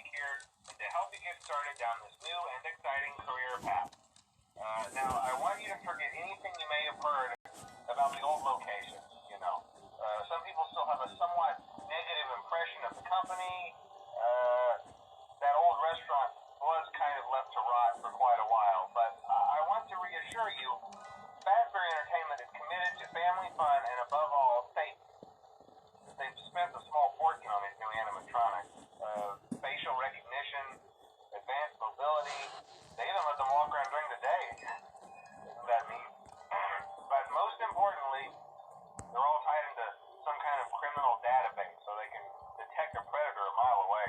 make here is to help you get started down this new and exciting career path. Now, I want you to forget anything you may have heard about the old location. Some people still have a somewhat negative impression of the company. That old restaurant was kind of left to rot for quite a while, but I want to reassure you, Fazbear Entertainment is committed to family fun and, above all, safety. They've spent a small fortune on these new animatronics. Facial recognition, advanced mobility. They even let them walk around during the day. Isn't that neat? But most importantly, they're all tied into some kind of criminal database so they can detect a predator a mile away.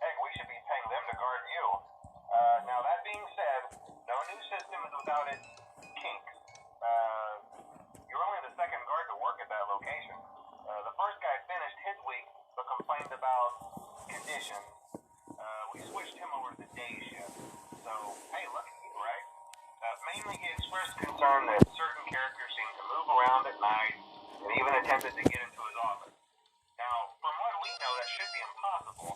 Heck, we should be paying them to guard you. Now, that being said, no new system is without its kinks. You're only the second guard to work at that location. The first guy finished his week but complained about conditions. We switched him over to the day shift. So, hey, look at you, right? Mainly he expressed concern that certain characters seem to move around at night and even attempted to get into his office. Now, from what we know, that should be impossible.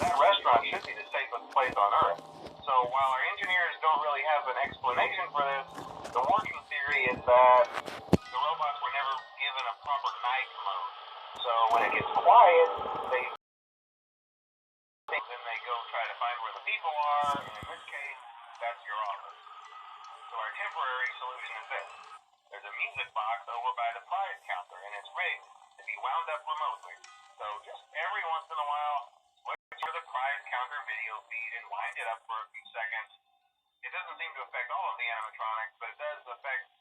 That restaurant should be the safest place on Earth. So while our engineers don't really have an explanation for this, the working theory is that the robots were never given a proper night mode. So when it gets quiet, then they go try to find where the people are, and in this case, that's your office. So our temporary solution is this. There's a music box over by the prize counter, and it's rigged to be wound up remotely. So just every once in a while, switch to the prize counter video feed and wind it up for a few seconds. It doesn't seem to affect all of the animatronics, but it does affect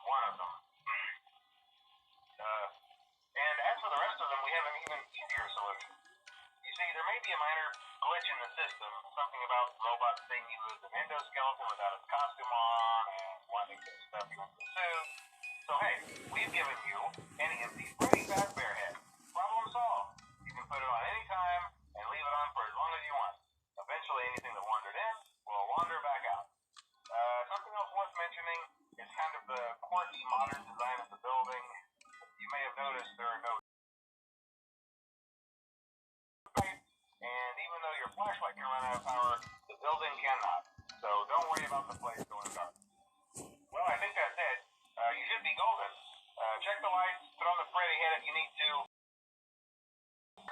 one of them. And as for the rest of them, we have an even easier solution. You see, there may be a minor glitch in the system, something about robots seeing you as an endoskeleton without its costume on, and wanting to stuff you into the suit. So hey, we've given you an empty Freddy Fazbear head. Problem solved. You can put it on any time and leave it on for as long as you want. Eventually, anything that wandered in will wander back out. Something else worth mentioning is kind of the quirky modern design of the building. You may have noticed there are no and even though your flashlight can run out of power, the building cannot. So don't worry about the place going dark. Well, I think that's it. You should be golden. Check the lights, put on the Freddy head if you need to.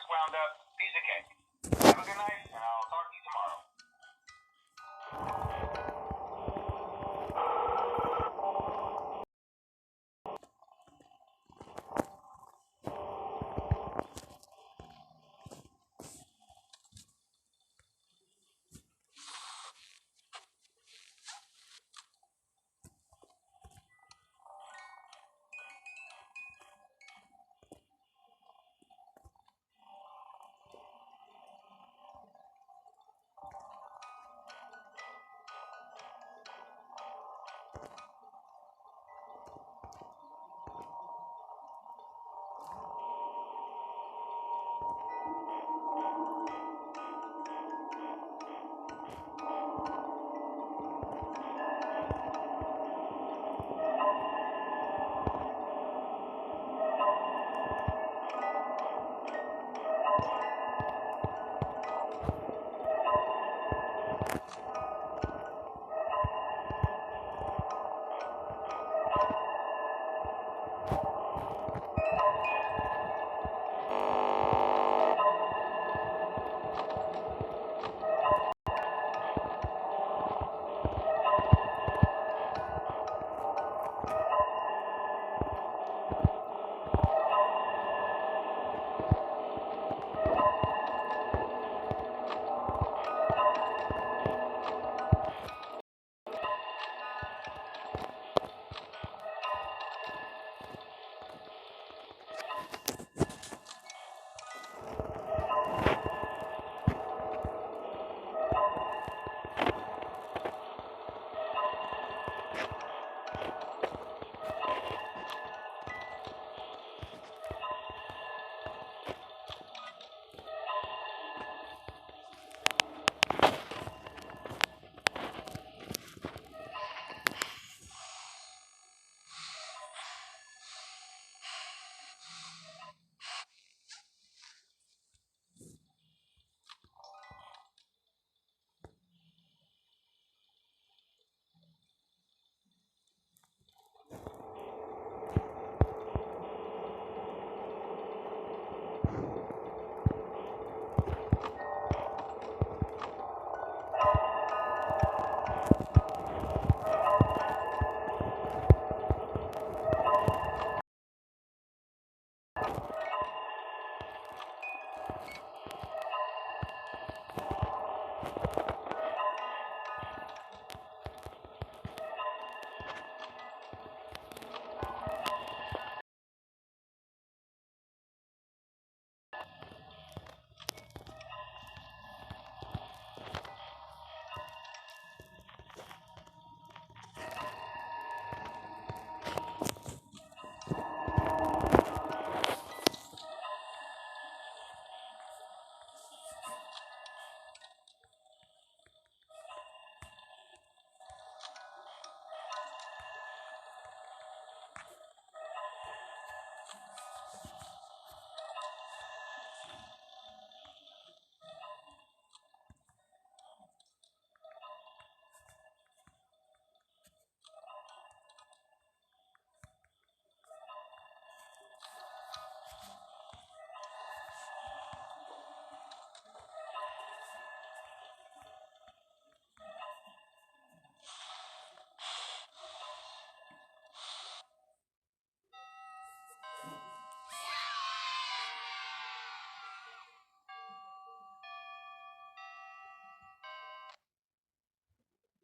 Wound up, piece of cake. Have a good night, and I'll talk